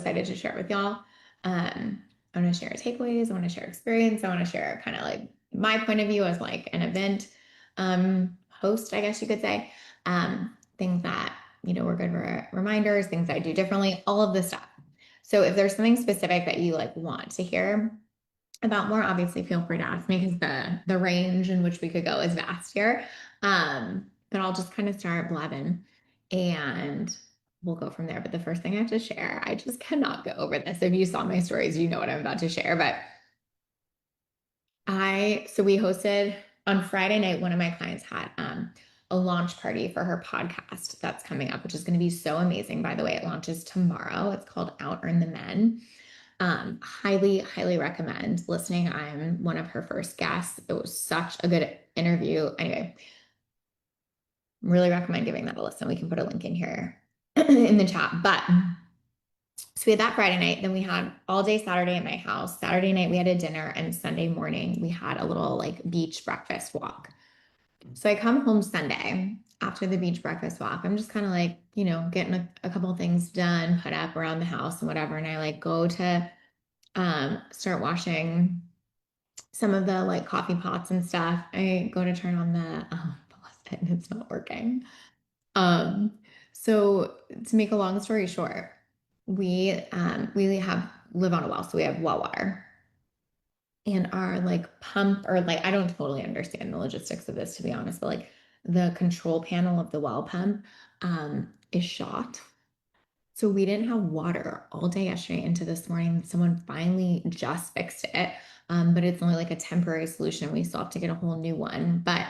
excited to share it with y'all. I want to share takeaways. I want to share experience. I want to share kind of like my point of view as like an event host, I guess you could say. Things that, were good reminders, things I do differently, all of this stuff. So if there's something specific that you like want to hear about more, obviously feel free to ask me because the range in which we could go is vast here. But I'll just kind of start blabbing and we'll go from there. But the first thing I have to share, I just cannot go over this. If you saw my stories, you know what I'm about to share. But so we hosted on Friday night, one of my clients had a launch party for her podcast that's coming up, which is going to be so amazing. By the way, it launches tomorrow. It's called Out Earn the Men. Highly, highly recommend listening. I'm one of her first guests. It was such a good interview. Anyway, really recommend giving that a listen. We can put a link in here in the chat. But so we had that Friday night. Then we had all day Saturday at my house. Saturday night, we had a dinner. And Sunday morning, we had a little like beach breakfast walk. So I come home Sunday after the beach breakfast walk. I'm just kind of like, getting a couple things done, put up around the house and whatever. And I like go to start washing some of the like coffee pots and stuff. I go to turn on the faucet and it's not working. Um, so to make a long story short, we have live on a well, so we have well water. And our like pump or like I don't totally understand the logistics of this to be honest, but like the control panel of the well pump is shot. So we didn't have water all day yesterday into this morning. Someone finally just fixed it. But it's only like a temporary solution. We still have to get a whole new one. But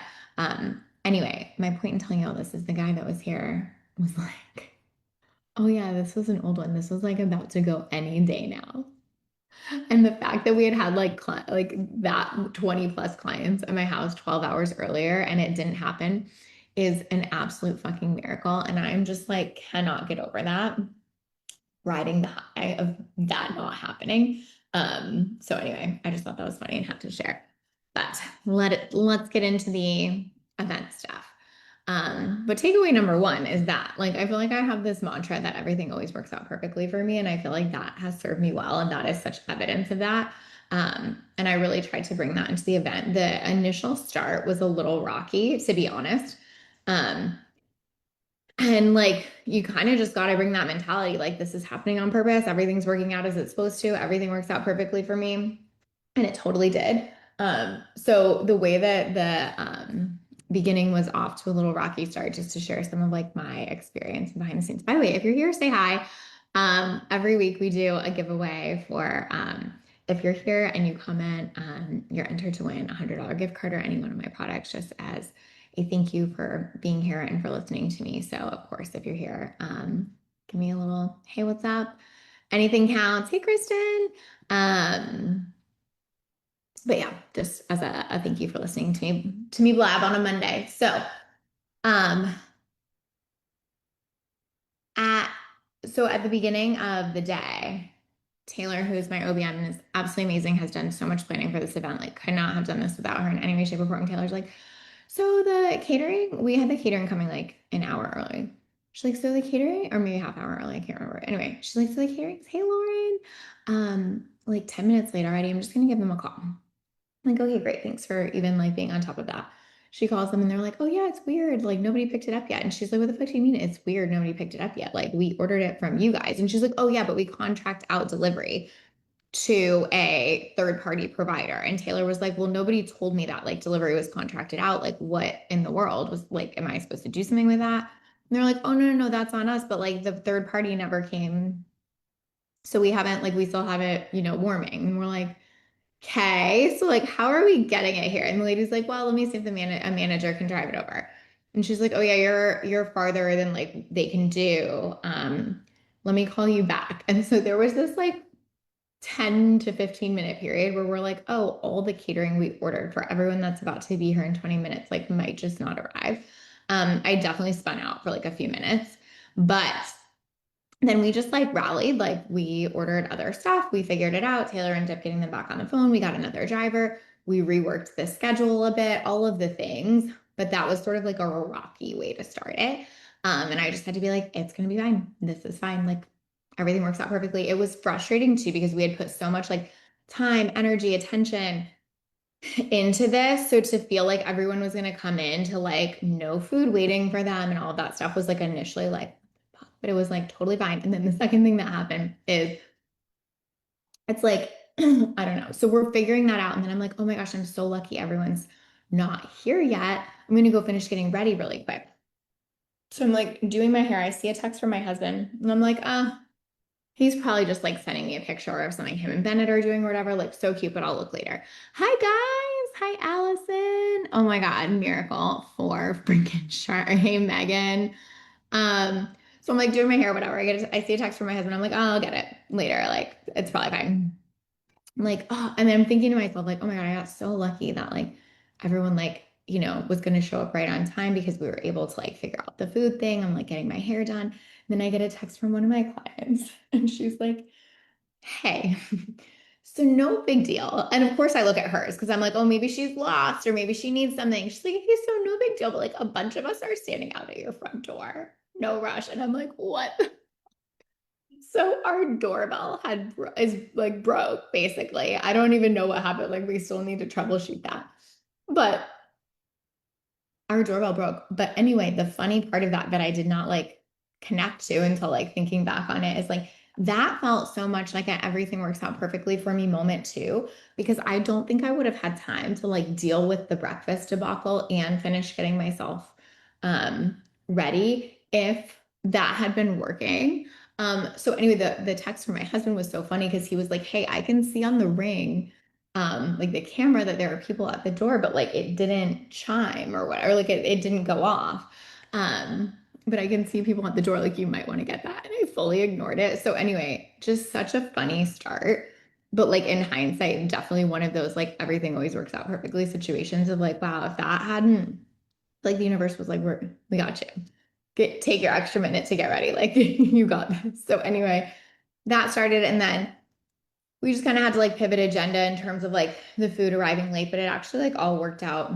anyway, my point in telling you all this is the guy that was here was like, oh yeah, this was an old one. This was like about to go any day now. And the fact that we had like that 20 plus clients at my house 12 hours earlier and it didn't happen is an absolute fucking miracle. And I'm just like cannot get over that riding the high of that not happening. So anyway, I just thought that was funny and had to share. But let's get into the event stuff. But takeaway number one is that like I feel like I have this mantra that everything always works out perfectly for me. And I feel like that has served me well. And that is such evidence of that. And I really tried to bring that into the event. The initial start was a little rocky, to be honest. Um, and like you kind of just got to bring that mentality like this is happening on purpose. Everything's working out as it's supposed to. Everything works out perfectly for me. And it totally did. So the way that the beginning was off to a little rocky start, just to share some of like my experience behind the scenes. By the way, if you're here, say hi. Every week we do a giveaway for if you're here and you comment, you're entered to win a $100 gift card or any one of my products just as a thank you for being here and for listening to me. So of course, if you're here, give me a little, hey, what's up? Anything counts. Hey, Kristen. But yeah, just as a thank you for listening to me blab on a Monday. So um at at the beginning of the day, Taylor, who's my OBM and is absolutely amazing, has done so much planning for this event. Like, could not have done this without her in any way, shape, or form. Taylor's like, so the catering, we had the catering coming like an hour early. She's like, so the catering, or maybe half hour early, I can't remember. Anyway, she's like, so the catering's, hey Lauren, like 10 minutes late already. I'm just gonna give them a call. I'm like, okay, great. Thanks for even like being on top of that. She calls them and they're like, oh yeah, it's weird. Like nobody picked it up yet. And she's like, what the fuck do you mean it's weird? Nobody picked it up yet. Like we ordered it from you guys. And she's like, oh yeah, but we contract out delivery to a third party provider. And Taylor was like, well, nobody told me that like delivery was contracted out. Like what in the world was like, am I supposed to do something with that? And they're like, oh no, that's on us. But like the third party never came. So we haven't like, we still have it, warming. And we're like, okay, so like, how are we getting it here? And the lady's like, well, let me see if a manager can drive it over. And she's like, oh yeah, you're farther than like they can do. Let me call you back. And so there was this like 10 to 15 minute period where we're like, oh, all the catering we ordered for everyone that's about to be here in 20 minutes, like might just not arrive. I definitely spun out for like a few minutes, but then we just like rallied, like we ordered other stuff. We figured it out. Taylor ended up getting them back on the phone. We got another driver. We reworked the schedule a bit, all of the things, but that was sort of like a rocky way to start it. And I just had to be like, it's going to be fine. This is fine. Like everything works out perfectly. It was frustrating too because we had put so much like time, energy, attention into this. So to feel like everyone was going to come in to like no food waiting for them and all of that stuff was like initially like, but it was like totally fine. And then the second thing that happened is it's like, I don't know. So we're figuring that out. And then I'm like, oh my gosh, I'm so lucky everyone's not here yet. I'm going to go finish getting ready really quick. So I'm like doing my hair. I see a text from my husband and I'm like, he's probably just like sending me a picture of something him and Bennett are doing or whatever. Like so cute, but I'll look later. Hi guys. Hi Allison. Oh my God. Miracle for freaking sure. Hey Megan. So I'm like doing my hair, whatever. I see a text from my husband. I'm like, oh, I'll get it later. Like it's probably fine. I'm like, oh, and then I'm thinking to myself, like, oh my God, I got so lucky that like everyone like, was going to show up right on time because we were able to like figure out the food thing. I'm like getting my hair done. And then I get a text from one of my clients and she's like, hey, so no big deal. And of course I look at hers because I'm like, oh, maybe she's lost or maybe she needs something. She's like, hey, so no big deal. But like a bunch of us are standing out at your front door. No rush. And I'm like, what? So our doorbell is like broke basically. I don't even know what happened. Like we still need to troubleshoot that. But our doorbell broke. But anyway, the funny part of that I did not like connect to until like thinking back on it is like that felt so much like a everything works out perfectly for me moment too, because I don't think I would have had time to like deal with the breakfast debacle and finish getting myself ready if that had been working. So anyway, the text from my husband was so funny because he was like, hey, I can see on the ring like the camera that there are people at the door, but like it didn't chime or whatever, like it didn't go off. Um, but I can see people at the door, like you might want to get that. And I fully ignored it. So anyway, just such a funny start. But like in hindsight, definitely one of those like everything always works out perfectly situations of like, wow, if that hadn't like the universe was like, we got you. Take your extra minute to get ready. Like you got this. So anyway, that started and then we just kind of had to like pivot agenda in terms of like the food arriving late, but it actually like all worked out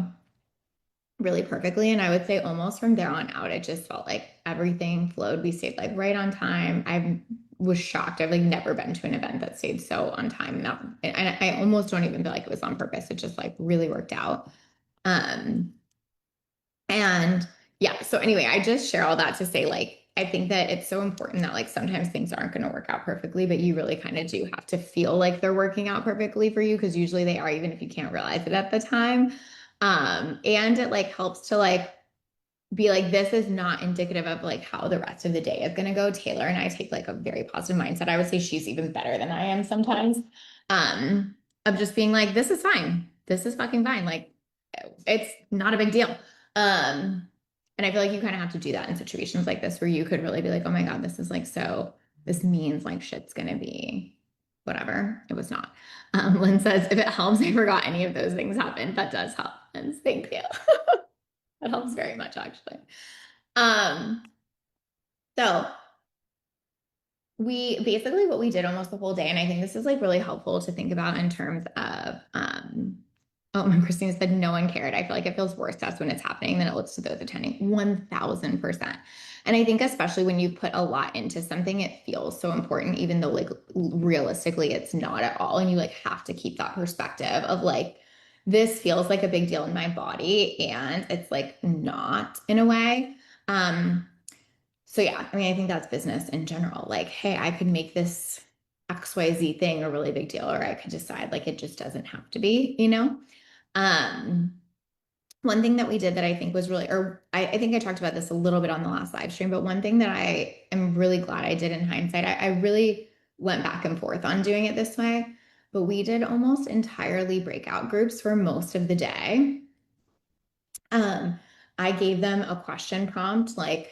really perfectly. And I would say almost from there on out, it just felt like everything flowed. We stayed like right on time. I was shocked. I've like never been to an event that stayed so on time. And I almost don't even feel like it was on purpose. It just like really worked out. Um, and yeah, so anyway, I just share all that to say, like, I think that it's so important that, like, sometimes things aren't going to work out perfectly, but you really kind of do have to feel like they're working out perfectly for you because usually they are, even if you can't realize it at the time. And it like helps to like be like, this is not indicative of like how the rest of the day is going to go. Taylor and I take like a very positive mindset. I would say she's even better than I am sometimes. Um, of just being like, this is fine. This is fucking fine. Like, it's not a big deal. And I feel like you kind of have to do that in situations like this where you could really be like, oh my God, this is like so, this means like shit's gonna be whatever. It was not. Lynn says, if it helps, I forgot any of those things happened. That does help. And thank you. That helps very much actually. Um, so we basically what we did almost the whole day, and I think this is like really helpful to think about in terms of oh, my Christina said no one cared. I feel like it feels worse to us when it's happening than it looks to those attending. 1000%. And I think especially when you put a lot into something, it feels so important, even though like realistically it's not at all. And you like have to keep that perspective of like, this feels like a big deal in my body and it's like not in a way. So yeah, I mean, I think that's business in general. Like, hey, I could make this XYZ thing a really big deal, or I could decide like it just doesn't have to be, you know? Um, one thing that we did that I think was really, or I think I talked about this a little bit on the last live stream, but one thing that I am really glad I did in hindsight, I really went back and forth on doing it this way, but we did almost entirely breakout groups for most of the day. I gave them a question prompt like,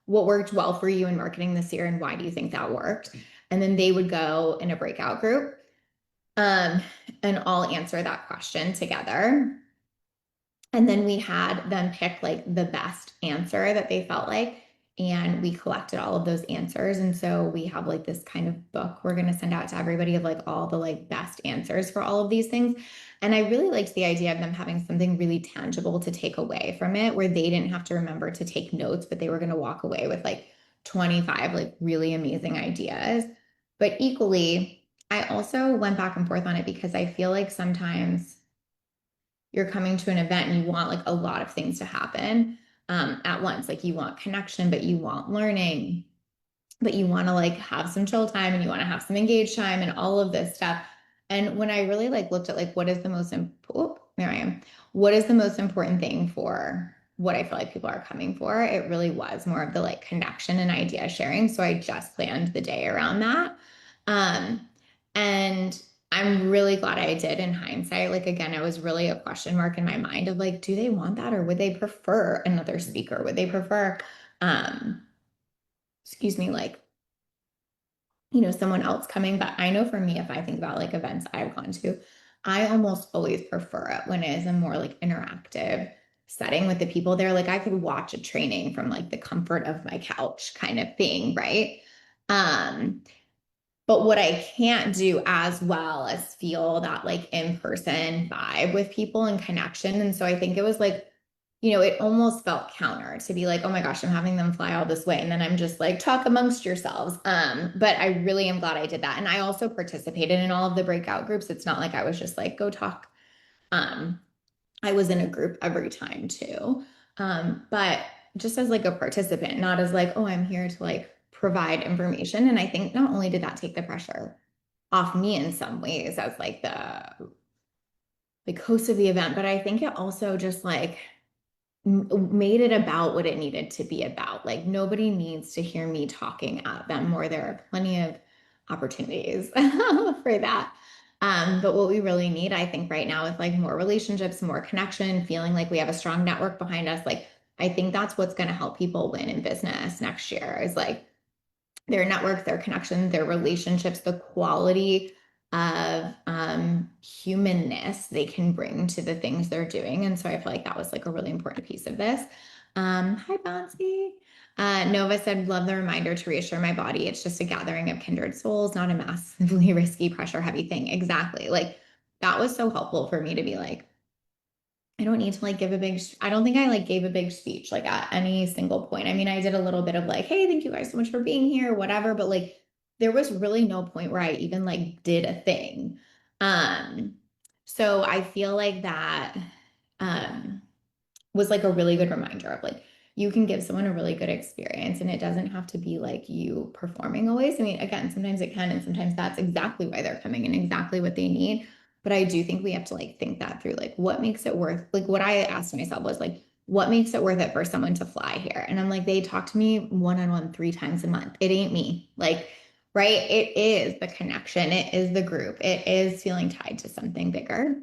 what worked well for you in marketing this year and why do you think that worked? And then they would go in a breakout group and all answer that question together. And then we had them pick like the best answer that they felt like, and we collected all of those answers. And so we have like this kind of book we're going to send out to everybody of like all the like best answers for all of these things. And I really liked the idea of them having something really tangible to take away from it, where they didn't have to remember to take notes, but they were going to walk away with like 25 like really amazing ideas. But equally, I also went back and forth on it because I feel like sometimes you're coming to an event and you want like a lot of things to happen at once. Like you want connection, but you want learning, but you want to like have some chill time and you want to have some engaged time and all of this stuff. And when I really like looked at like what is the most important, there I am. What is the most important thing for what I feel like people are coming for? It really was more of the like connection and idea sharing. So I just planned the day around that. Um, and I'm really glad I did in hindsight. Like again, it was really a question mark in my mind of like, do they want that or would they prefer another speaker? Would they prefer um excuse me, like someone else coming. But I know for me, if I think about like events I've gone to, I almost always prefer it when it is a more like interactive setting with the people there. Like I could watch a training from like the comfort of my couch kind of thing, right? Um, but what I can't do as well as feel that like in-person vibe with people and connection. And so I think it was like, it almost felt counter to be like, oh my gosh, I'm having them fly all this way. And then I'm just like, talk amongst yourselves. But I really am glad I did that. And I also participated in all of the breakout groups. It's not like I was just like, go talk. Um, I was in a group every time too. But just as like a participant, not as like, oh, I'm here to like provide information. And I think not only did that take the pressure off me in some ways as like the host of the event, but I think it also just like made it about what it needed to be about. Like nobody needs to hear me talking at them more. There are plenty of opportunities for that. But what we really need, I think, right now is like more relationships, more connection, feeling like we have a strong network behind us. Like I think that's what's going to help people win in business next year is like their network, their connections, their relationships, the quality of humanness they can bring to the things they're doing. And so I feel like that was like a really important piece of this. Hi, Bouncy. Nova said, love the reminder to reassure my body. It's just a gathering of kindred souls, not a massively risky, pressure heavy thing. Exactly. Like that was so helpful for me to be like, I don't need to like give a big, I don't think I like gave a big speech like at any single point. I mean, I did a little bit of like, hey, thank you guys so much for being here, whatever, but like there was really no point where I even like did a thing. Um, so I feel like that um was like a really good reminder of like you can give someone a really good experience and it doesn't have to be like you performing always. I mean, again, sometimes it can and sometimes that's exactly why they're coming and exactly what they need. But I do think we have to like think that through. Like what makes it worth like what I asked myself was like, what makes it worth it for someone to fly here? And I'm like, they talk to me one-on-one 3 times a month. It ain't me. Like, right? It is the connection, it is the group, it is feeling tied to something bigger.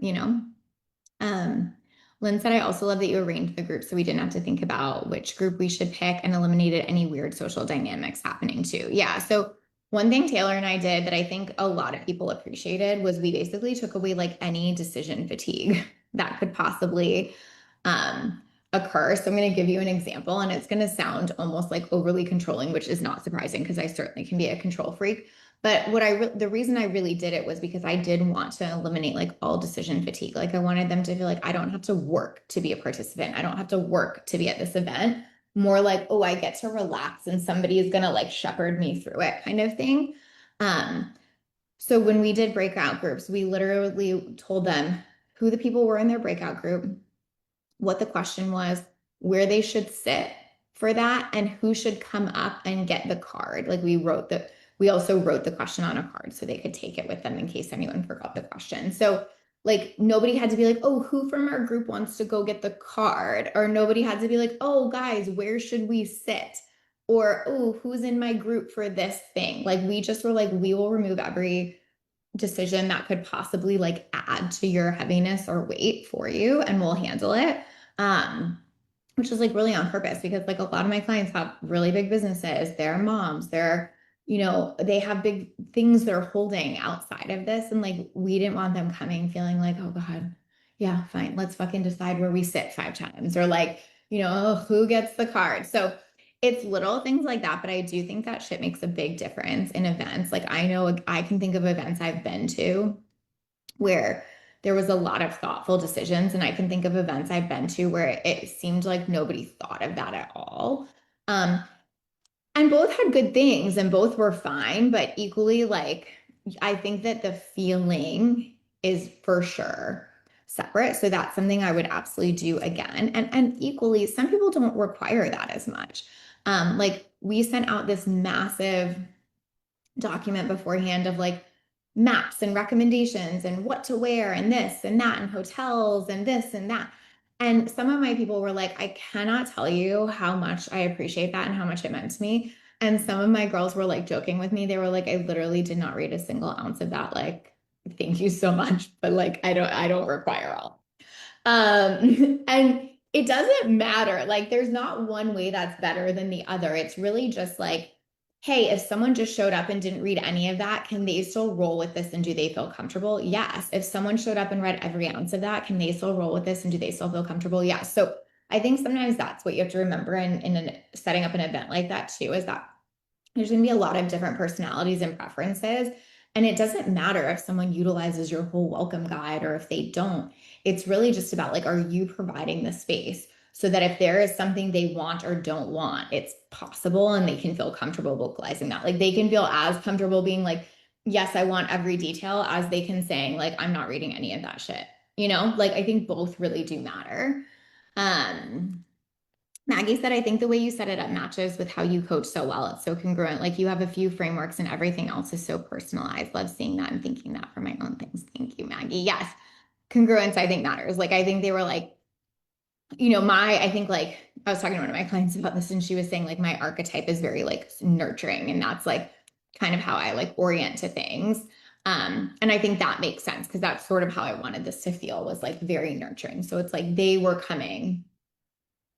Um, Lynn said, I also love that you arranged the group so we didn't have to think about which group we should pick and eliminated any weird social dynamics happening too. Yeah. So one thing Taylor and I did that I think a lot of people appreciated was we basically took away like any decision fatigue that could possibly um, occur. So I'm going to give you an example and it's going to sound almost like overly controlling, which is not surprising because I certainly can be a control freak. But the reason I really did it was because I did want to eliminate like all decision fatigue. Like I wanted them to feel like I don't have to work to be a participant. I don't have to work to be at this event. More like, oh, I get to relax and somebody is gonna like shepherd me through it kind of thing. Um, so when we did breakout groups, we literally told them who the people were in their breakout group, what the question was, where they should sit for that, and who should come up and get the card. Like we also wrote the question on a card so they could take it with them in case anyone forgot the question. So like nobody had to be like, oh, who from our group wants to go get the card? Or nobody had to be like, oh, guys, where should we sit? Or, oh, who's in my group for this thing? Like we just were like, we will remove every decision that could possibly like add to your heaviness or weight for you and we'll handle it. Um, which is like really on purpose because like a lot of my clients have really big businesses, they're moms, they have big things they're holding outside of this. And like we didn't want them coming feeling like, oh God, yeah, fine, let's fucking decide where we sit 5 times or like, oh, who gets the card. So it's little things like that, but I do think that shit makes a big difference in events. Like I know I can think of events I've been to where there was a lot of thoughtful decisions. And I can think of events I've been to where it seemed like nobody thought of that at all. Um, And both had good things and both were fine, but equally, like, I think that the feeling is for sure separate. So that's something I would absolutely do again. And equally, some people don't require that as much. Like we sent out this massive document beforehand of like maps and recommendations and what to wear and this and that and hotels and this and that. And some of my people were like, I cannot tell you how much I appreciate that and how much it meant to me. And some of my girls were like joking with me. They were like, I literally did not read a single ounce of that. Like, thank you so much. But like, I don't require all. And it doesn't matter. Like, there's not one way that's better than the other. It's really just like, hey, if someone just showed up and didn't read any of that, can they still roll with this and do they feel comfortable? Yes. If someone showed up and read every ounce of that, can they still roll with this and do they still feel comfortable? Yes. So I think sometimes that's what you have to remember in setting up an event like that too, is that there's going to be a lot of different personalities and preferences. And it doesn't matter if someone utilizes your whole welcome guide or if they don't. It's really just about like, are you providing the space so that if there is something they want or don't want, it's possible and they can feel comfortable vocalizing that. Like they can feel as comfortable being like, yes, I want every detail as they can saying, like, I'm not reading any of that shit. You know, like I think both really do matter. Um, Maggie said, I think the way you set it up matches with how you coach so well. It's so congruent. Like you have a few frameworks and everything else is so personalized. Love seeing that and thinking that for my own things. Thank you, Maggie. Yes, congruence, I think matters. Like, I think they were like, I think like I was talking to one of my clients about this and she was saying like my archetype is very like nurturing and that's like kind of how I like orient to things. And I think that makes sense because that's sort of how I wanted this to feel was like very nurturing. So it's like they were coming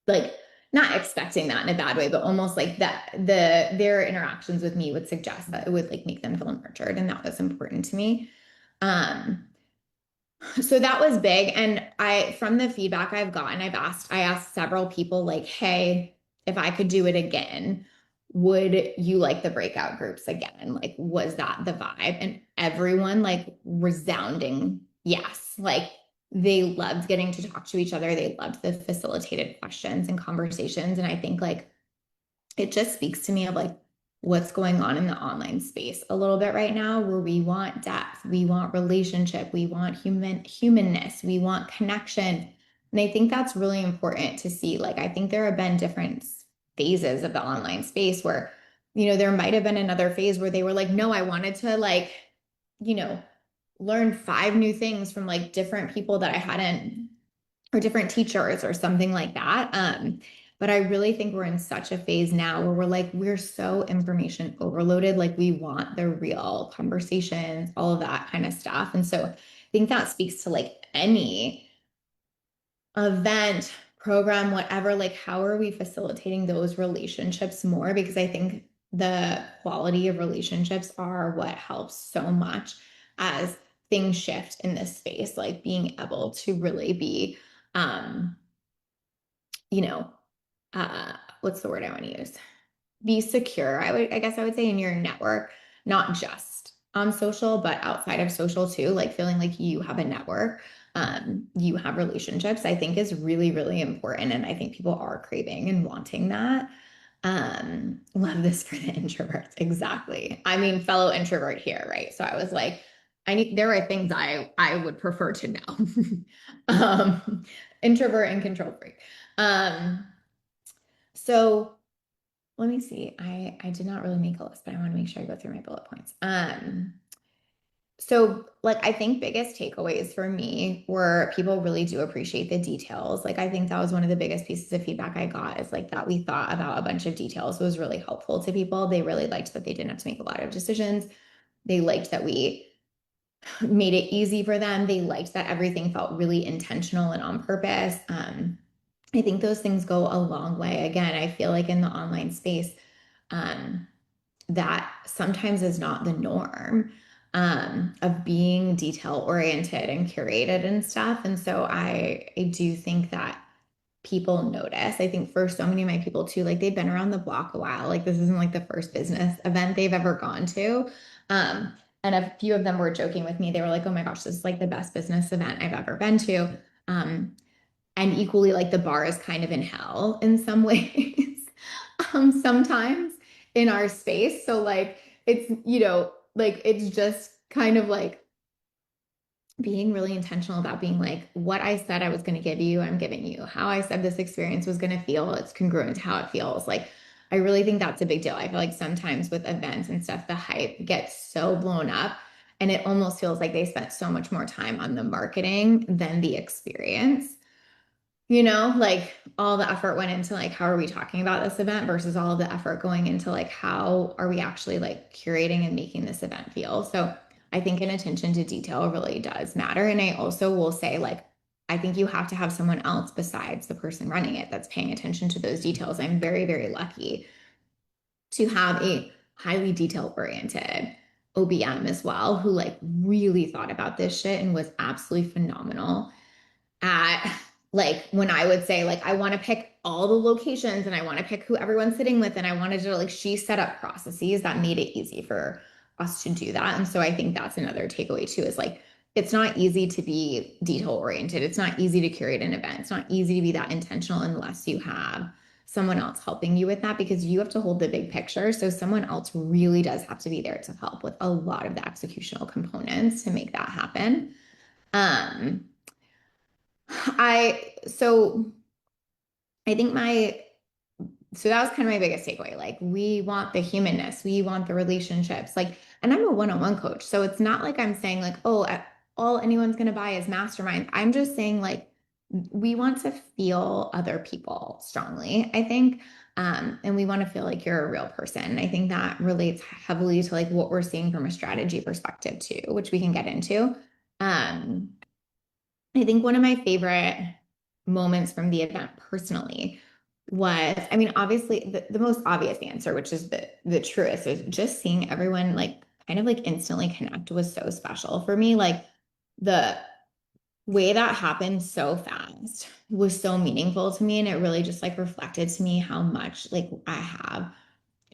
like not expecting that in a bad way, but almost like that their interactions with me would suggest that it would like make them feel nurtured, and that was important to me. Um, so that was big. And from the feedback I've gotten, I asked several people like, hey, if I could do it again, would you like the breakout groups again? Like, was that the vibe? And everyone like resounding yes. Like they loved getting to talk to each other. They loved the facilitated questions and conversations. And I think like it just speaks to me of like what's going on in the online space a little bit right now where we want depth, we want relationship, we want humanness, we want connection. And I think that's really important to see. Like I think there have been different phases of the online space where, there might have been another phase where they were like, no, I wanted to like, you know, learn 5 new things from like different people that I hadn't or different teachers or something like that. But I really think we're in such a phase now where we're so information overloaded. Like we want the real conversations, all of that kind of stuff. And so I think that speaks to like any event, program, whatever, like how are we facilitating those relationships more? Because I think the quality of relationships are what helps so much as things shift in this space, like being able to really be um, you know, what's the word I want to use? Be secure. I guess I would say in your network, not just on social, but outside of social too, like feeling like you have a network, you have relationships, I think is really, really important. And I think people are craving and wanting that. Love this for the introverts. Exactly. I mean, fellow introvert here, right? So I was like, there are things I would prefer to know. Introvert and control freak. Um, so let me see. I did not really make a list, but I want to make sure I go through my bullet points. So like I think biggest takeaways for me were people really do appreciate the details. Like I think that was one of the biggest pieces of feedback I got is like that we thought about a bunch of details was really helpful to people. They really liked that they didn't have to make a lot of decisions. They liked that we made it easy for them. They liked that everything felt really intentional and on purpose. I think those things go a long way. Again, I feel like in the online space, um, that sometimes is not the norm of being detail oriented and curated and stuff. And so I do think that people notice. I think for so many of my people too, like they've been around the block a while. Like this isn't like the first business event they've ever gone to. Um, and a few of them were joking with me. They were like, oh my gosh, this is like the best business event I've ever been to. And equally like the bar is kind of in hell in some ways sometimes. in our space. So like it's, you know, like it's just kind of like being really intentional about being like, what I said I was going to give you, I'm giving you. How I said this experience was going to feel, it's congruent to how it feels. Like, I really think that's a big deal. I feel like sometimes with events and stuff, the hype gets so blown up and it almost feels like they spent so much more time on the marketing than the experience. You know, like all the effort went into like, how are we talking about this event versus all of the effort going into like, how are we actually like curating and making this event feel? So I think an attention to detail really does matter. And I also will say, like, I think you have to have someone else besides the person running it that's paying attention to those details. I'm very, very lucky to have a highly detail oriented OBM as well, who like really thought about this shit and was absolutely phenomenal at like when I would say like I want to pick all the locations and I want to pick who everyone's sitting with and I wanted to like she set up processes that made it easy for us to do that. And so I think that's another takeaway too is like it's not easy to be detail oriented. It's not easy to curate an event. It's not easy to be that intentional unless you have someone else helping you with that because you have to hold the big picture. So someone else really does have to be there to help with a lot of the executional components to make that happen. Um, so I think so that was kind of my biggest takeaway. Like we want the humanness, we want the relationships. Like, and I'm a one-on-one coach. So it's not like I'm saying like, oh, all anyone's going to buy is mastermind. I'm just saying like we want to feel other people strongly, I think. And we want to feel like you're a real person. I think that relates heavily to like what we're seeing from a strategy perspective too, which we can get into. Um, I think one of my favorite moments from the event personally was, I mean, obviously the most obvious answer, which is the truest, is just seeing everyone like kind of like instantly connect was so special for me. Like the way that happened so fast was so meaningful to me. And it really just like reflected to me how much like I have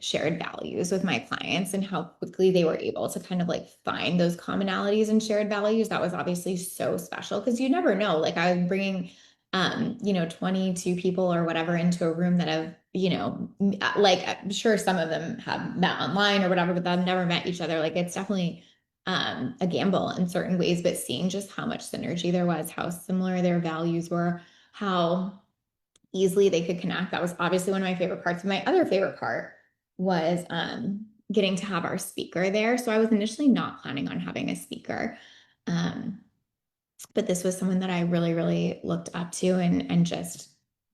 shared values with my clients and how quickly they were able to kind of like find those commonalities and shared values. That was obviously so special because you never know. Like I was bringing, 22 people or whatever into a room that have, like I'm sure some of them have met online or whatever, but they've never met each other. Like it's definitely a gamble in certain ways, but seeing just how much synergy there was, how similar their values were, how easily they could connect. That was obviously one of my favorite parts. My other favorite part was getting to have our speaker there. So I was initially not planning on having a speaker. Um, but this was someone that I really, really looked up to and just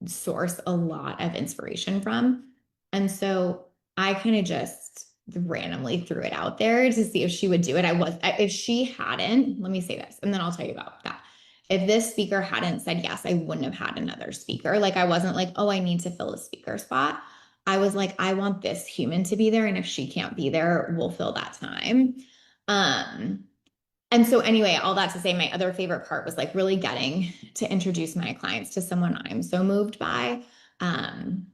source a lot of inspiration from. And so I kind of just randomly threw it out there to see if she would do it. If she hadn't, let me say this, and then I'll tell you about that. If this speaker hadn't said yes, I wouldn't have had another speaker. Like I wasn't like, oh, I need to fill a speaker spot. I was like, I want this human to be there. And if she can't be there, we'll fill that time. Um, and so anyway, all that to say, my other favorite part was like really getting to introduce my clients to someone I'm so moved by. Um,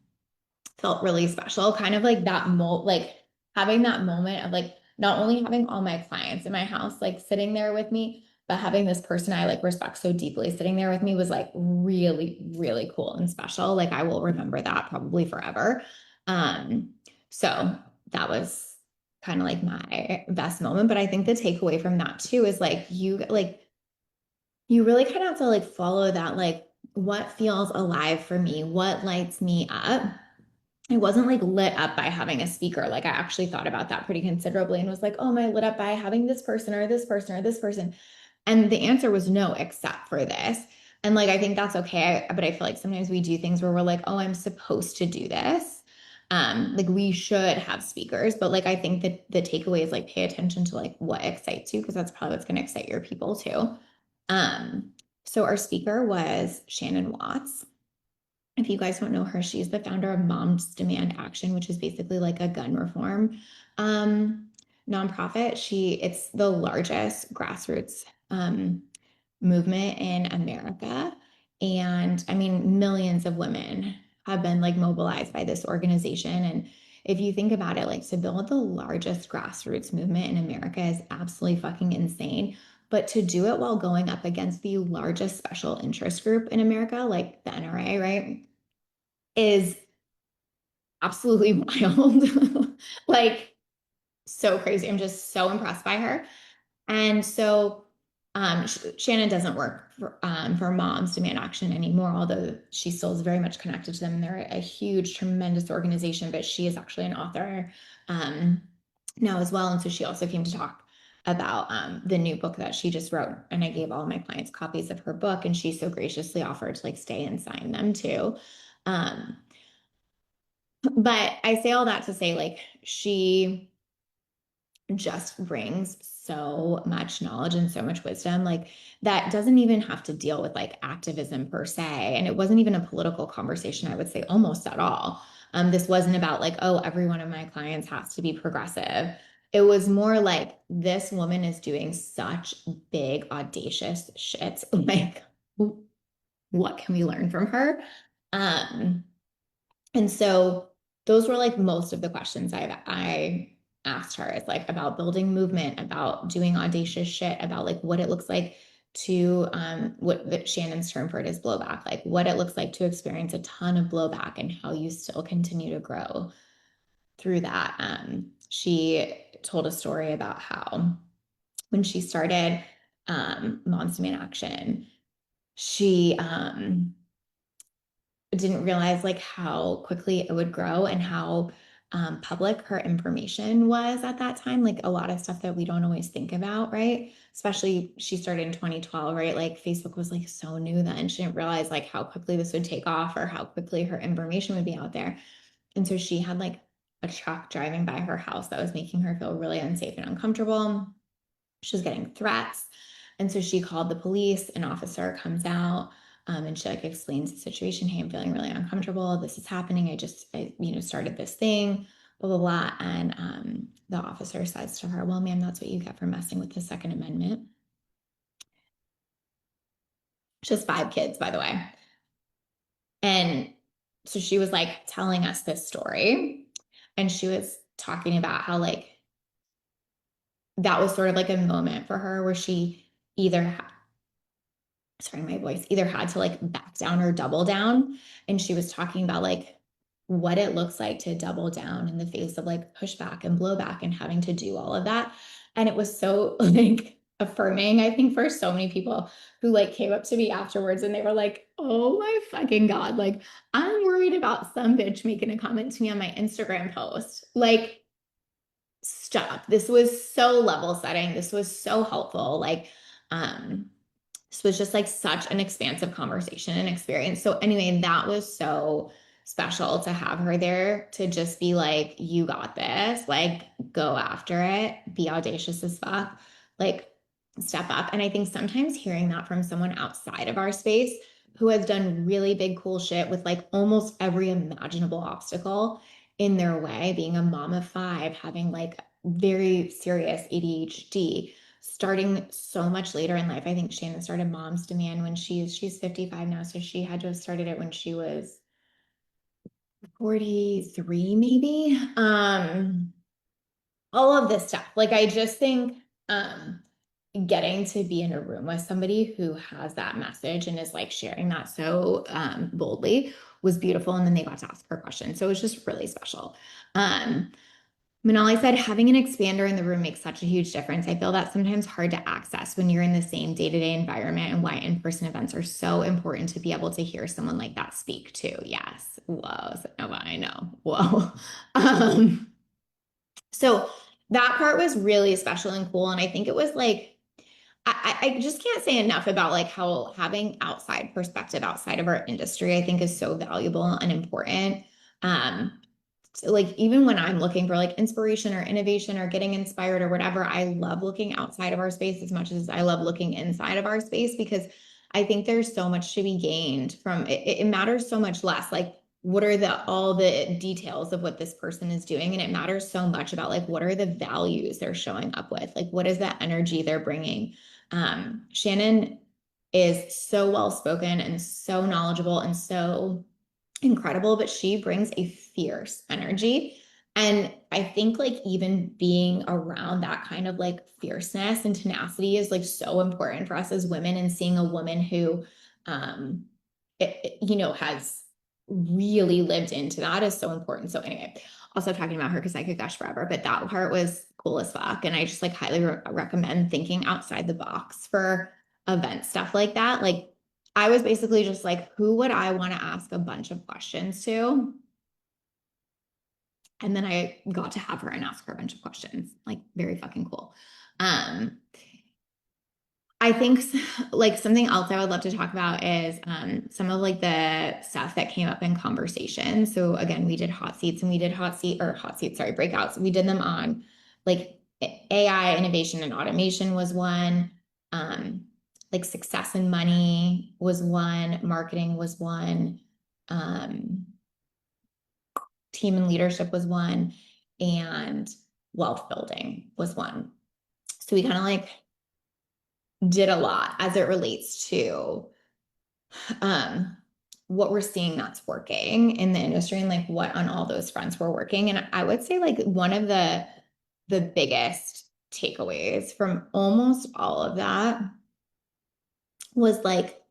Felt really special, kind of like like having that moment of like not only having all my clients in my house like sitting there with me, but having this person I like respect so deeply sitting there with me was like really, really cool and special. Like I will remember that probably forever. Um, so that was kind of like my best moment. But I think the takeaway from that too is you really kind of have to like follow that, like what feels alive for me, what lights me up. I wasn't like lit up by having a speaker. Like I actually thought about that pretty considerably and was like, oh, am I lit up by having this person or this person or this person? And the answer was no, except for this. And like, I think that's okay. But I feel like sometimes we do things where we're like, oh, I'm supposed to do this. Like we should have speakers, but like I think that the takeaway is like pay attention to like what excites you, because that's probably what's going to excite your people too. Um, so our speaker was Shannon Watts. If you guys don't know her, she's the founder of Moms Demand Action, which is basically like a gun reform nonprofit. It's the largest grassroots movement in America. And I mean, millions of women have been like mobilized by this organization. And if you think about it, like to build the largest grassroots movement in America is absolutely fucking insane. But to do it while going up against the largest special interest group in America, like the NRA, right, is absolutely wild. Like, so crazy. I'm just so impressed by her. And so Shannon doesn't work for Moms Demand Action anymore, although she still is very much connected to them. They're a huge, tremendous organization, but she is actually an author um, now as well. And so she also came to talk about the new book that she just wrote. And I gave all my clients copies of her book, and she so graciously offered to like stay and sign them too. Um, but I say all that to say, like, she just brings so much knowledge and so much wisdom, like that doesn't even have to deal with like activism per se. And it wasn't even a political conversation, I would say, almost at all. This wasn't about like, oh, every one of my clients has to be progressive. It was more like this woman is doing such big, audacious shit. Like, what can we learn from her? Um, and so those were like most of the questions I asked her. It's like about building movement, about doing audacious shit, about like what it looks like to what Shannon's term for it is blowback, like what it looks like to experience a ton of blowback and how you still continue to grow through that. She told a story about how when she started Moms Demand Action, she didn't realize like how quickly it would grow and how public her information was at that time. Like a lot of stuff that we don't always think about, right? Especially she started in 2012, right? Like Facebook was like so new then. She didn't realize like how quickly this would take off or how quickly her information would be out there. And so she had like a truck driving by her house that was making her feel really unsafe and uncomfortable. She was getting threats. And so she called the police. An officer comes out and she like explains the situation. Hey, I'm feeling really uncomfortable. This is happening. I started this thing, blah, blah, blah. And the officer says to her, well, ma'am, that's what you get for messing with the Second Amendment. She has 5 kids, by the way. And so she was like telling us this story. And she was talking about how like that was sort of like a moment for her where she either sorry, my voice either had to like back down or double down. And she was talking about like what it looks like to double down in the face of like pushback and blowback and having to do all of that. And it was so like affirming, I think, for so many people who like came up to me afterwards and they were like, oh my fucking God, like I'm worried about some bitch making a comment to me on my Instagram post. Like, stop. This was so level setting. This was so helpful. Like, um, this was just like such an expansive conversation and experience. So anyway, that was so special to have her there to just be like, you got this, like go after it, be audacious as fuck, like step up. And I think sometimes hearing that from someone outside of our space who has done really big, cool shit with like almost every imaginable obstacle in their way, being a mom of 5, having like very serious ADHD, starting so much later in life. I think Shannon started Moms Demand when she's 55 now, so she had to have started it when she was 43 maybe. All of this stuff. Like I just think getting to be in a room with somebody who has that message and is like sharing that so boldly was beautiful. And then they got to ask her questions. So it was just really special. Manali said, having an expander in the room makes such a huge difference. I feel that's sometimes hard to access when you're in the same day-to-day environment, and why in-person events are so important to be able to hear someone like that speak too. Yes. Whoa. So, no, I know. Whoa. Um, so that part was really special and cool. And I think it was like, I just can't say enough about like how having outside perspective outside of our industry, I think is so valuable and important. Um, so like even when I'm looking for like inspiration or innovation or getting inspired or whatever, I love looking outside of our space as much as I love looking inside of our space, because I think there's so much to be gained from it. It matters so much less like what are the all the details of what this person is doing, and it matters so much about like what are the values they're showing up with, like what is that energy they're bringing. Shannon is so well spoken and so knowledgeable and so incredible, but she brings a fierce energy. And I think like even being around that kind of like fierceness and tenacity is like so important for us as women, and seeing a woman who, um, has really lived into that is so important. So anyway, also talking about her because I could gush forever, but that part was cool as fuck. And I just like highly recommend thinking outside the box for event stuff like that. Like I was basically just like, who would I want to ask a bunch of questions to? And then I got to have her and ask her a bunch of questions, like very fucking cool. I think like something else I would love to talk about is some of like the stuff that came up in conversation. So again, we did hot seats and we did breakouts. We did them on like AI innovation and automation was one, like success and money was one, marketing was one, team and leadership was one, and wealth building was one. So we kind of like did a lot as it relates to what we're seeing that's working in the industry and like what on all those fronts we're working. And I would say like one of the biggest takeaways from almost all of that was like,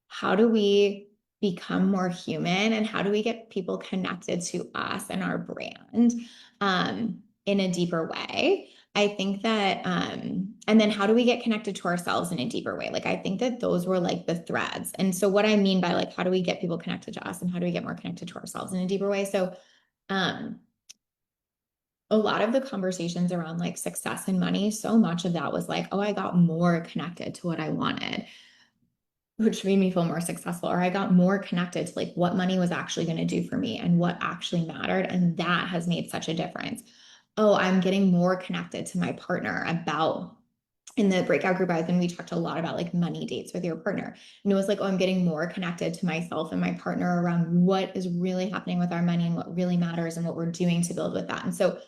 how do we become more human and how do we get people connected to us and our brand in a deeper way? I think that, and then how do we get connected to ourselves in a deeper way? Like, I think that those were like the threads. And so, what I mean by like, how do we get people connected to us and how do we get more connected to ourselves in a deeper way? So, a lot of the conversations around like success and money, so much of that was like, oh, I got more connected to what I wanted, which made me feel more successful, or I got more connected to like what money was actually going to do for me and what actually mattered. And that has made such a difference. Oh, I'm getting more connected to my partner about in the breakout group I was in, we talked a lot about like money dates with your partner. And it was like, oh, I'm getting more connected to myself and my partner around what is really happening with our money and what really matters and what we're doing to build with that. And so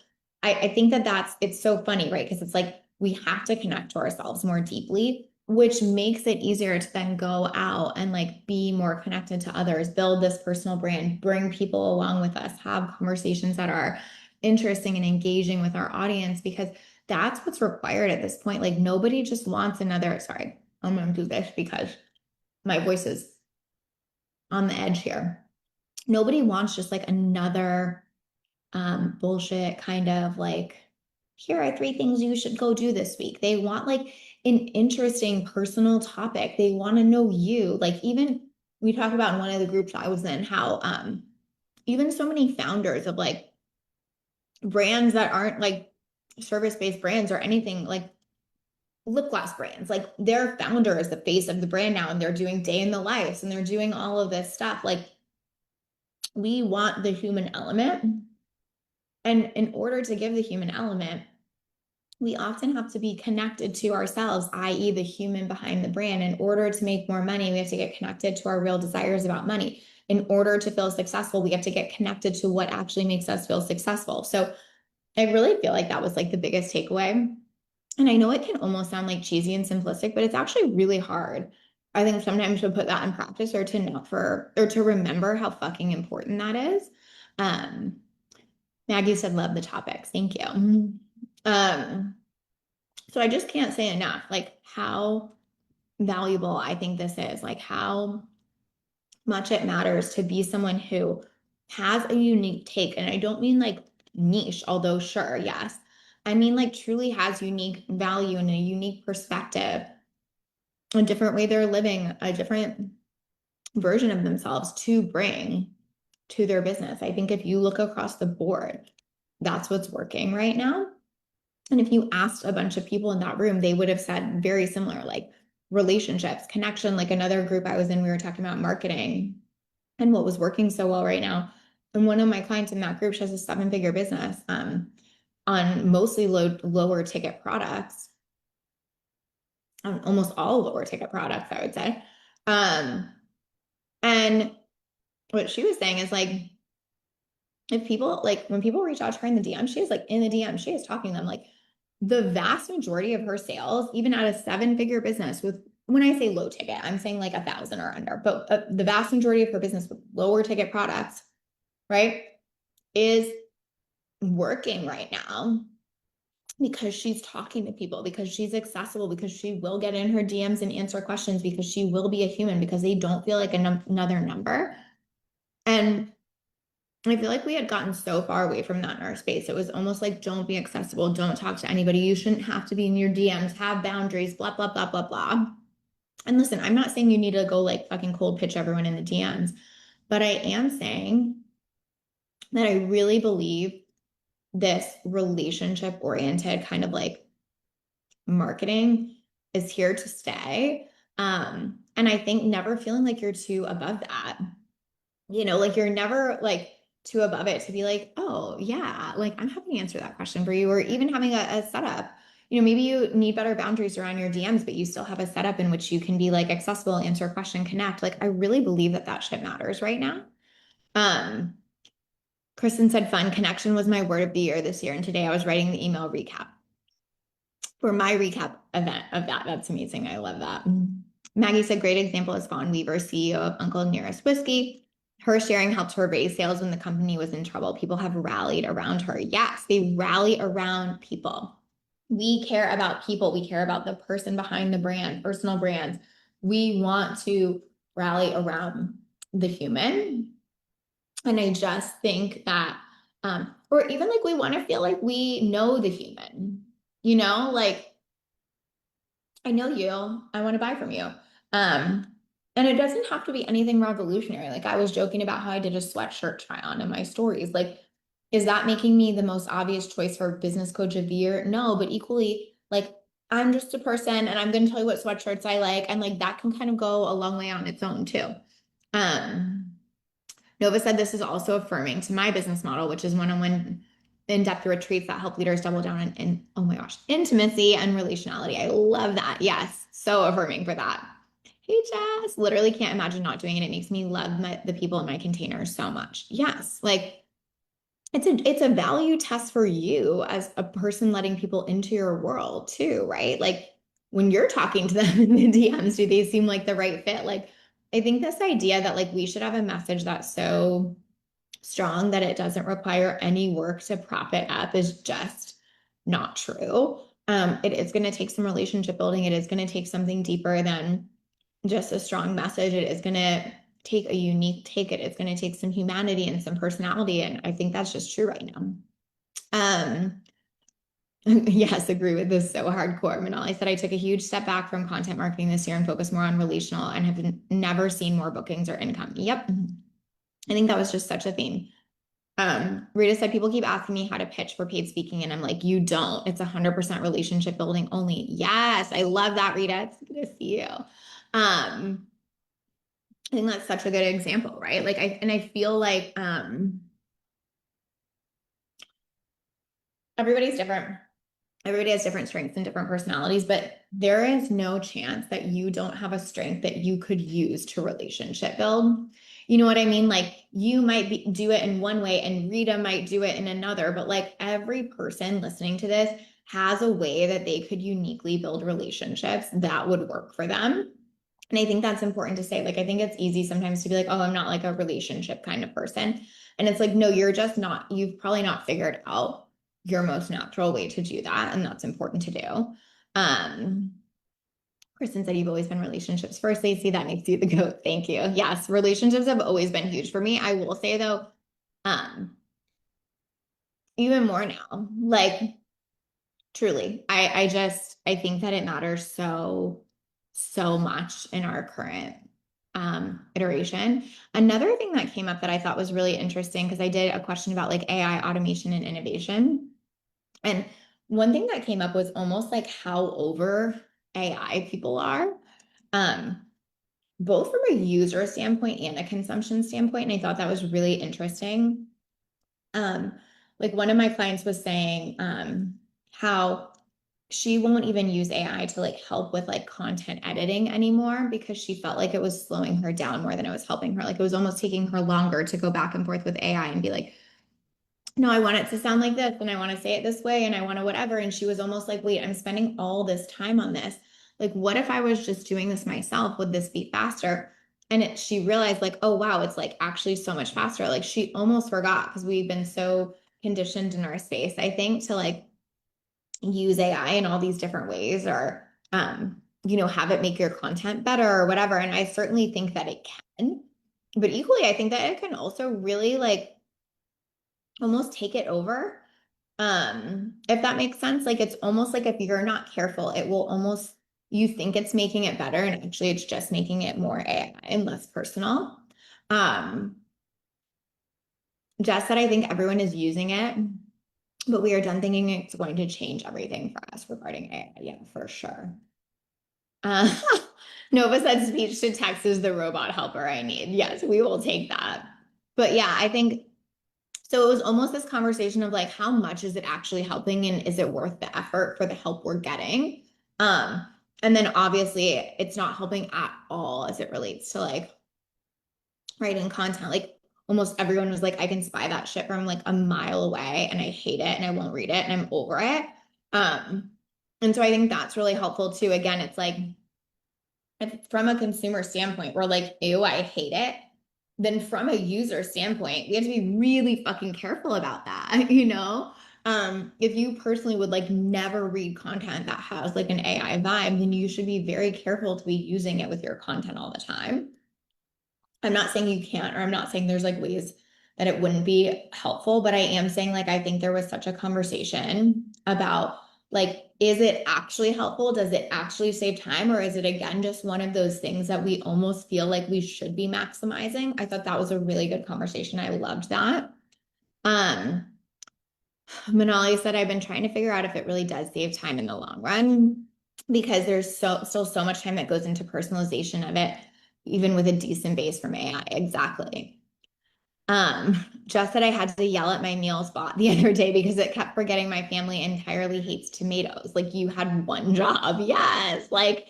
I think that it's so funny, right? Because it's like we have to connect to ourselves more deeply, which makes it easier to then go out and like be more connected to others, build this personal brand, bring people along with us, have conversations that are interesting and engaging with our audience, because that's what's required at this point. Like nobody just wants another, sorry, I'm going to do this because my voice is on the edge here. Nobody wants just like another bullshit kind of like, here are 3 things you should go do this week. They want like an interesting personal topic. They want to know you. Like even we talked about in one of the groups I was in how even so many founders of like brands that aren't like service-based brands or anything like lip gloss brands, like their founder is the face of the brand now and they're doing day in the lives and they're doing all of this stuff. Like we want the human element. And in order to give the human element, we often have to be connected to ourselves, i.e., the human behind the brand. In order to make more money, we have to get connected to our real desires about money. In order to feel successful, we have to get connected to what actually makes us feel successful. So I really feel like that was like the biggest takeaway. And I know it can almost sound like cheesy and simplistic, but it's actually really hard. I think sometimes to put that in practice or to know or to remember how fucking important that is. Um, Maggie said, love the topics. Thank you. So I just can't say enough, like how valuable I think this is, like how much it matters to be someone who has a unique take. And I don't mean like niche, although sure, yes. I mean like truly has unique value and a unique perspective, a different way they're living, a different version of themselves to bring to their business. I think if you look across the board, that's what's working right now. And if you asked a bunch of people in that room, they would have said very similar, like relationships, connection. Like another group I was in, we were talking about marketing and what was working so well right now. And one of my clients in that group, she has a 7-figure business on mostly lower ticket products, on almost all lower ticket products, I would say. And what she was saying is like, if people like when people reach out to her in the DM, she is like in the DM, she is talking to them like the vast majority of her sales, even at a 7-figure business with, when I say low ticket, I'm saying like 1,000 or under, but the vast majority of her business with lower ticket products, right, is working right now because she's talking to people, because she's accessible, because she will get in her DMs and answer questions, because she will be a human, because they don't feel like another number. And I feel like we had gotten so far away from that in our space. It was almost like, don't be accessible, don't talk to anybody. You shouldn't have to be in your DMs, have boundaries, blah, blah, blah, blah, blah. And listen, I'm not saying you need to go like fucking cold pitch everyone in the DMs, but I am saying that I really believe this relationship oriented kind of like marketing is here to stay. And I think never feeling like you're too above that, like you're never like too above it to be like, oh, yeah, like I'm happy to answer that question for you, or even having a setup. Maybe you need better boundaries around your DMs, but you still have a setup in which you can be like accessible, answer a question, connect. Like, I really believe that that shit matters right now. Um, Kristen said, fun connection was my word of the year this year. And today I was writing the email recap for my recap event of that. That's amazing. I love that. Maggie said, great example is Fawn Weaver, CEO of Uncle Nearest Whiskey. Her sharing helped her raise sales when the company was in trouble. People have rallied around her. Yes, they rally around people. We care about people. We care about the person behind the brand, personal brands. We want to rally around the human. And I just think that, or even like we want to feel like we know the human, like I know you, I want to buy from you. And it doesn't have to be anything revolutionary. Like I was joking about how I did a sweatshirt try on in my stories. Like, is that making me the most obvious choice for business coach of the year? No, but equally, like I'm just a person and I'm going to tell you what sweatshirts I like. And like that can kind of go a long way on its own too. Um, Nova said this is also affirming to my business model, which is one-on-one in-depth retreats that help leaders double down in oh my gosh, intimacy and relationality. I love that. Yes, so affirming for that. Hey, Jess, literally can't imagine not doing it. It makes me love the people in my containers so much. Yes, like it's a value test for you as a person letting people into your world too, right? Like when you're talking to them in the DMs, do they seem like the right fit? Like I think this idea that like we should have a message that's so strong that it doesn't require any work to prop it up is just not true. It is going to take some relationship building. It is going to take something deeper than just a strong message. It is going to take a unique take. It's going to take some humanity and some personality. And I think that's just true right now. Um, yes, agree with this so hardcore. Manali said, I took a huge step back from content marketing this year and focused more on relational and have never seen more bookings or income. Yep. I think that was just such a theme. Rita said, people keep asking me how to pitch for paid speaking. And I'm like, you don't, it's 100% relationship building only. Yes. I love that, Rita. It's good to see you. I think that's such a good example, right? Like I feel like, everybody's different. Everybody has different strengths and different personalities, but there is no chance that you don't have a strength that you could use to relationship build. You know what I mean? Like you might do it in one way and Rita might do it in another, but like every person listening to this has a way that they could uniquely build relationships that would work for them. And I think that's important to say. Like, I think it's easy sometimes to be like, oh, I'm not like a relationship kind of person. And it's like, no, you're just not, you've probably not figured out your most natural way to do that. And that's important to do. Kristen said you've always been relationships first. Lacey, that makes you the goat. Thank you. Yes, relationships have always been huge for me. I will say though, even more now, like truly, I think that it matters so much in our current iteration. Another thing that came up that I thought was really interesting, because I did a question about like AI automation and innovation. And one thing that came up was almost like how over AI people are, both from a user standpoint and a consumption standpoint. And I thought that was really interesting. Like one of my clients was saying how she won't even use AI to like help with like content editing anymore because she felt like it was slowing her down more than it was helping her. Like it was almost taking her longer to go back and forth with AI and be like, no, I want it to sound like this and I want to say it this way and I want to whatever. And she was almost like, wait, I'm spending all this time on this. Like, what if I was just doing this myself? Would this be faster? And she realized like, oh, wow, it's like actually so much faster. Like she almost forgot because we've been so conditioned in our space, I think, to like use AI in all these different ways or, have it make your content better or whatever. And I certainly think that it can, but equally, I think that it can also really like almost take it over. If that makes sense, like it's almost like if you're not careful, it will almost, you think it's making it better, and actually it's just making it more AI and less personal. Um, Jess said, I think everyone is using it, but we are done thinking it's going to change everything for us regarding AI. Yeah, for sure. Uh, Nova said speech to text is the robot helper I need. Yes, we will take that. But yeah, I think so. It was almost this conversation of like, how much is it actually helping, and is it worth the effort for the help we're getting? Um, and then obviously it's not helping at all as it relates to like writing content. Like almost everyone was like, I can spy that shit from like a mile away and I hate it and I won't read it and I'm over it. Um, and so I think that's really helpful too. Again, it's like if from a consumer standpoint, we're like, ew, I hate it. Then from a user standpoint, we have to be really fucking careful about that, you know? If you personally would like never read content that has like an AI vibe, then you should be very careful to be using it with your content all the time. I'm not saying you can't, or I'm not saying there's like ways that it wouldn't be helpful, but I am saying like I think there was such a conversation about like, is it actually helpful? Does it actually save time? Or is it again just one of those things that we almost feel like we should be maximizing? I thought that was a really good conversation. I loved that. Um, Manali said, I've been trying to figure out if it really does save time in the long run because there's still so much time that goes into personalization of it, even with a decent base from AI. Exactly. Just that I had to yell at my meals bot the other day because it kept forgetting my family entirely hates tomatoes. Like you had one job. Yes. Like,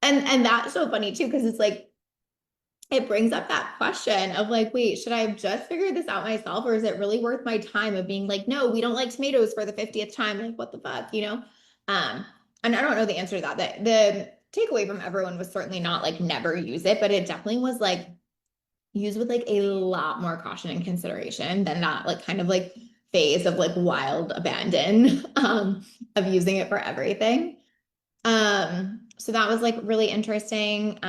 and that's so funny too, because it's like it brings up that question of like, wait, should I have just figured this out myself, or is it really worth my time of being like, no, we don't like tomatoes for the 50th time? Like, what the fuck, you know? Um, and I don't know the answer to that. The takeaway from everyone was certainly not like never use it, but it definitely was like use with like a lot more caution and consideration than that like kind of like phase of like wild abandon of using it for everything. So that was like really interesting.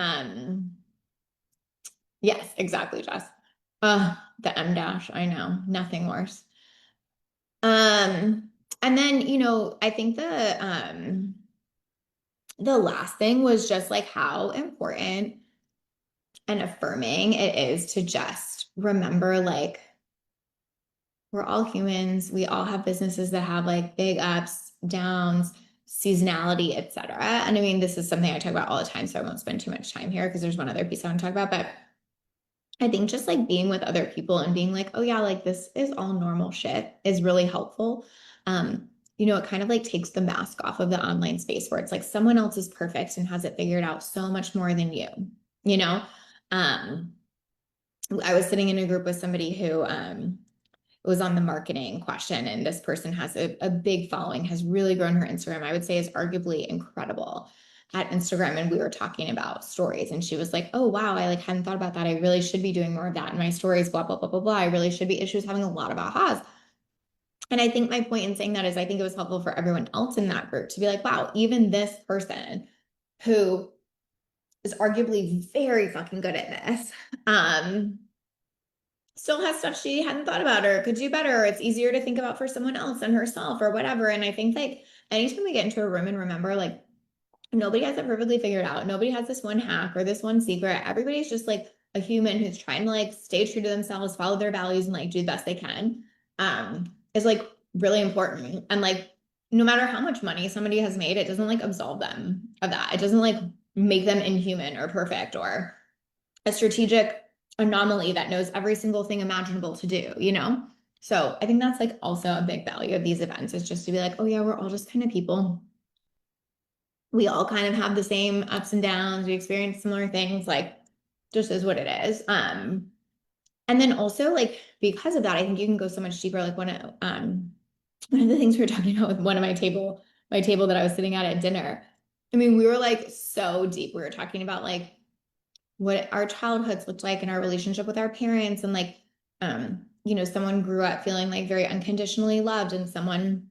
Yes, exactly, Jess. The M dash, I know, nothing worse. Um, and then, I think the last thing was just like how important and affirming it is to just remember like we're all humans. We all have businesses that have like big ups, downs, seasonality, etc. And I mean, this is something I talk about all the time, so I won't spend too much time here because there's one other piece I want to talk about. But I think just like being with other people and being like, oh yeah, like this is all normal shit is really helpful. It kind of like takes the mask off of the online space where it's like someone else is perfect and has it figured out so much more than you, you know? Um, I was sitting in a group with somebody who was on the marketing question, and this person has a big following, has really grown her Instagram. I would say is arguably incredible at Instagram. And we were talking about stories, and she was like, oh wow, I like hadn't thought about that. I really should be doing more of that in my stories, blah, blah, blah, blah, blah. I really should be. She was having a lot of ahas. And I think my point in saying that is I think it was helpful for everyone else in that group to be like, wow, even this person who is arguably very fucking good at this, still has stuff she hadn't thought about or could do better, or it's easier to think about for someone else than herself or whatever. And I think like anytime we get into a room and remember like nobody has it perfectly figured out, nobody has this one hack or this one secret. Everybody's just like a human who's trying to like stay true to themselves, follow their values, and like do the best they can. Is like really important. And like no matter how much money somebody has made, it doesn't like absolve them of that. It doesn't like make them inhuman or perfect or a strategic anomaly that knows every single thing imaginable to do, you know? So I think that's like also a big value of these events is just to be like, oh yeah, we're all just kind of people. We all kind of have the same ups and downs. We experience similar things, like just is what it is. And then also like because of that, I think you can go so much deeper. Like one of the things we were talking about with one of my table that I was sitting at dinner. I mean, we were like so deep. We were talking about like what our childhoods looked like and our relationship with our parents, and like someone grew up feeling like very unconditionally loved and someone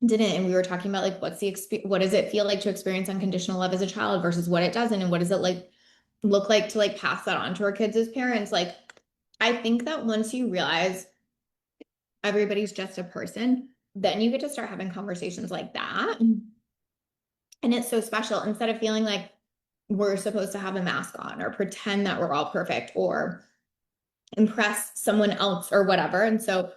didn't. And we were talking about like what does it feel like to experience unconditional love as a child versus what it doesn't, and what does it like look like to like pass that on to our kids as parents. Like I think that once you realize everybody's just a person, then you get to start having conversations like that. And it's so special instead of feeling like we're supposed to have a mask on or pretend that we're all perfect or impress someone else or whatever. And so,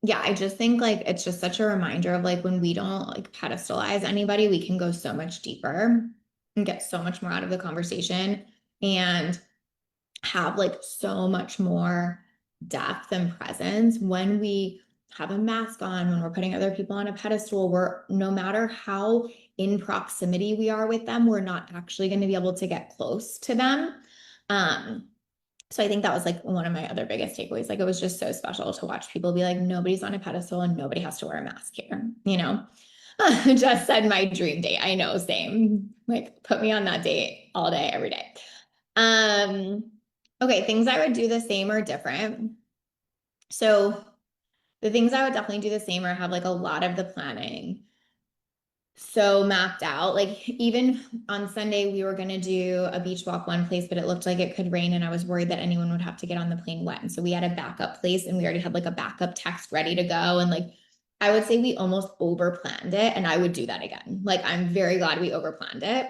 yeah, I just think like it's just such a reminder of like when we don't like pedestalize anybody, we can go so much deeper and get so much more out of the conversation and have like so much more depth and presence when we have a mask on, when we're putting other people on a pedestal, we're no matter how in proximity we are with them, we're not actually going to be able to get close to them. Um, so I think that was like one of my other biggest takeaways. Like it was just so special to watch people be like, nobody's on a pedestal and nobody has to wear a mask here, you know? Just said my dream date. I know, same. Like put me on that date all day, every day. Okay, things I would do the same or different. So the things I would definitely do the same or have like a lot of the planning so mapped out. Like even on Sunday, we were going to do a beach walk one place, but it looked like it could rain and I was worried that anyone would have to get on the plane wet. And so we had a backup place and we already had like a backup text ready to go. And like I would say we almost over planned it and I would do that again. Like I'm very glad we over planned it.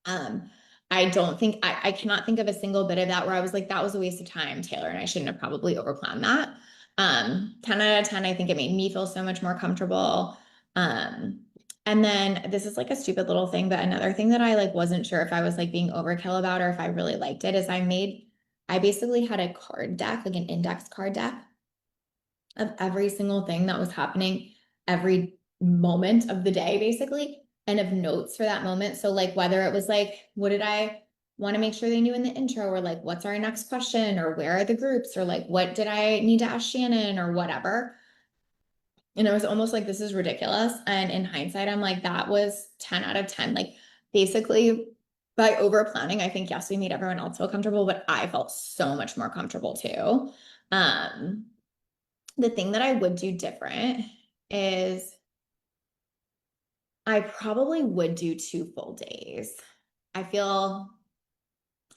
Um, I don't think I cannot think of a single bit of that where I was like, that was a waste of time, Taylor, and I shouldn't have probably overplanned that. 10 out of 10, I think it made me feel so much more comfortable. Um, and then this is like a stupid little thing, but another thing that I like wasn't sure if I was like being overkill about or if I really liked it is I basically had a card deck, like an index card deck of every single thing that was happening every moment of the day, basically, and of notes for that moment. So, like, whether it was like, what did I want to make sure they knew in the intro, or like, what's our next question, or where are the groups, or like, what did I need to ask Shannon, or whatever. And it was almost like, this is ridiculous. And in hindsight, I'm like, that was 10 out of 10. Like, basically, by over planning, I think, yes, we made everyone else feel comfortable, but I felt so much more comfortable too. Um, the thing that I would do different is I probably would do 2 full days. I feel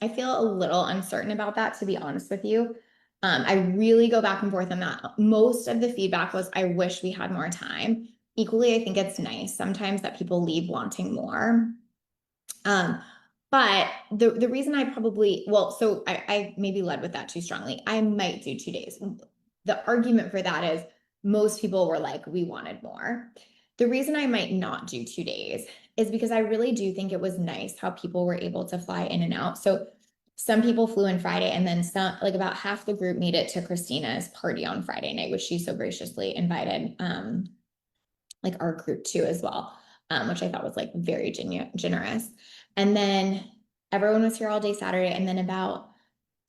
I feel a little uncertain about that, to be honest with you. I really go back and forth on that. Most of the feedback was, I wish we had more time. Equally, I think it's nice sometimes that people leave wanting more. Um, but the reason I probably, well, so I maybe led with that too strongly. I might do 2 days. The argument for that is most people were like, we wanted more. The reason I might not do 2 days is because I really do think it was nice how people were able to fly in and out. So some people flew in Friday and then some, like about half the group made it to Christina's party on Friday night, which she so graciously invited like our group too as well, which I thought was like very generous. And then everyone was here all day Saturday, and then about,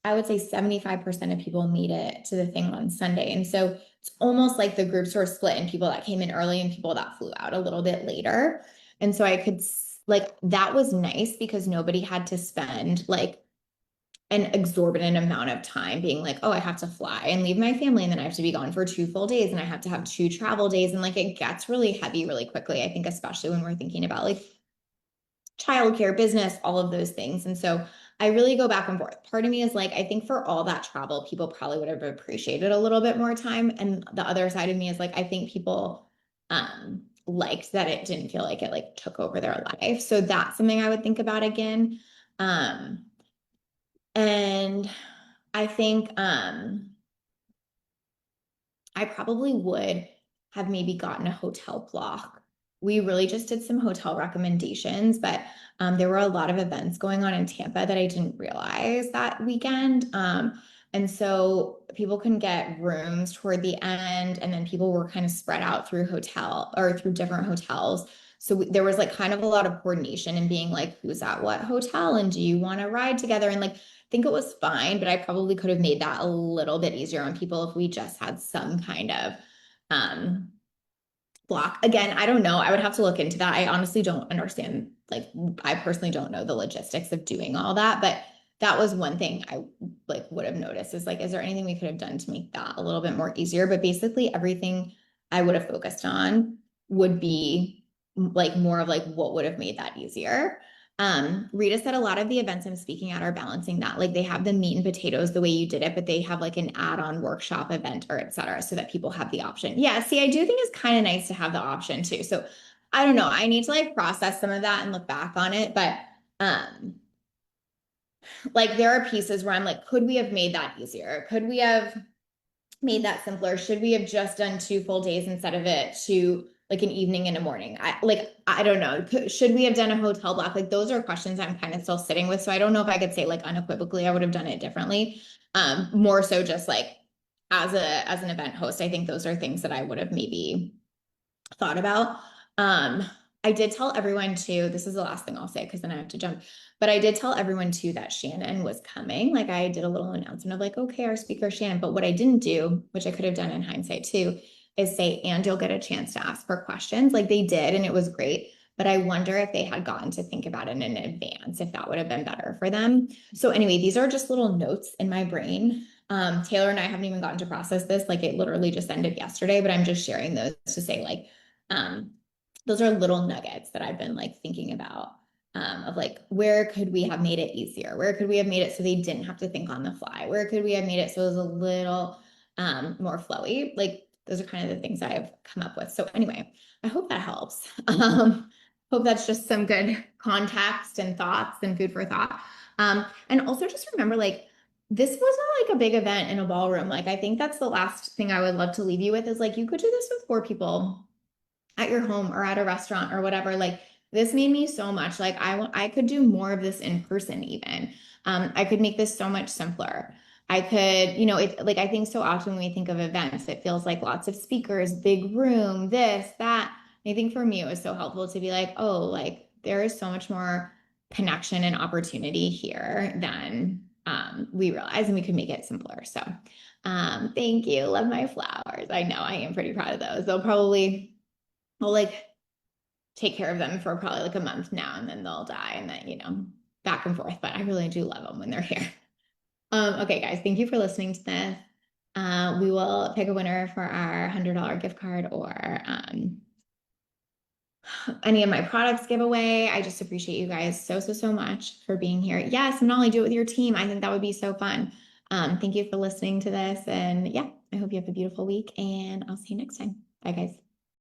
I would say 75% of people made it to the thing on Sunday. And so it's almost like the groups were split in people that came in early and people that flew out a little bit later. And so I could like, that was nice because nobody had to spend like an exorbitant amount of time being like, oh, I have to fly and leave my family, and then I have to be gone for 2 full days, and I have to have 2 travel days. And like it gets really heavy really quickly, I think, especially when we're thinking about like childcare, business, all of those things. And so I really go back and forth. Part of me is like, I think for all that travel, people probably would have appreciated a little bit more time. And the other side of me is like, I think people liked that it didn't feel like it like took over their life. So that's something I would think about again. Um, and I think I probably would have maybe gotten a hotel block. We really just did some hotel recommendations, but there were a lot of events going on in Tampa that I didn't realize that weekend. And so people couldn't get rooms toward the end, and then people were kind of spread out through hotel or through different hotels. So there was like kind of a lot of coordination and being like, who's at what hotel and do you want to ride together? And like think it was fine, but I probably could have made that a little bit easier on people if we just had some kind of um block. Again, I don't know. I would have to look into that. I honestly don't understand. Like I personally don't know the logistics of doing all that, but that was one thing I like would have noticed is like, is there anything we could have done to make that a little bit more easier? But basically everything I would have focused on would be like more of like what would have made that easier. Rita said a lot of the events I'm speaking at are balancing that. Like they have the meat and potatoes the way you did it, but they have like an add-on workshop event or et cetera, so that people have the option. Yeah, see, I do think it's kind of nice to have the option too. So I don't know. I need to like process some of that and look back on it. But like there are pieces where I'm like, could we have made that easier? Could we have made that simpler? Should we have just done 2 full days instead of it to like an evening and a morning? I don't know. Should we have done a hotel block? Like those are questions I'm kind of still sitting with. So I don't know if I could say like unequivocally I would have done it differently. More so just like as an event host, I think those are things that I would have maybe thought about. Um, I did tell everyone too, this is the last thing I'll say because then I have to jump. But I did tell everyone too that Shannon was coming. Like I did a little announcement of like, okay, our speaker Shannon. But what I didn't do, which I could have done in hindsight too, is say, and you'll get a chance to ask for questions. Like they did, and it was great. But I wonder if they had gotten to think about it in advance, if that would have been better for them. So anyway, these are just little notes in my brain. Taylor and I haven't even gotten to process this. Like it literally just ended yesterday, but I'm just sharing those to say like, um, those are little nuggets that I've been like thinking about of like, where could we have made it easier? Where could we have made it so they didn't have to think on the fly? Where could we have made it so it was a little more flowy? Like those are kind of the things I've come up with. So anyway, I hope that helps. Hope that's just some good context and thoughts and food for thought. And also just remember like, this was not like a big event in a ballroom. Like, I think that's the last thing I would love to leave you with is like, you could do this with 4 people at your home or at a restaurant or whatever. Like this made me so much like I could do more of this in person even. I could make this so much simpler. I could, you know, it like I think so often when we think of events, it feels like lots of speakers, big room, this, that. I think for me, it was so helpful to be like, oh, like there is so much more connection and opportunity here than we realize, and we could make it simpler. So thank you. Love my flowers. I know I am pretty proud of those. I'll like take care of them for probably like a month now and then they'll die and then, you know, back and forth. But I really do love them when they're here. Okay, guys, thank you for listening to this. We will pick a winner for our $100 gift card or any of my products giveaway. I just appreciate you guys so much for being here. Yes, and not only do it with your team. I think that would be so fun. Thank you for listening to this. And yeah, I hope you have a beautiful week and I'll see you next time. Bye, guys.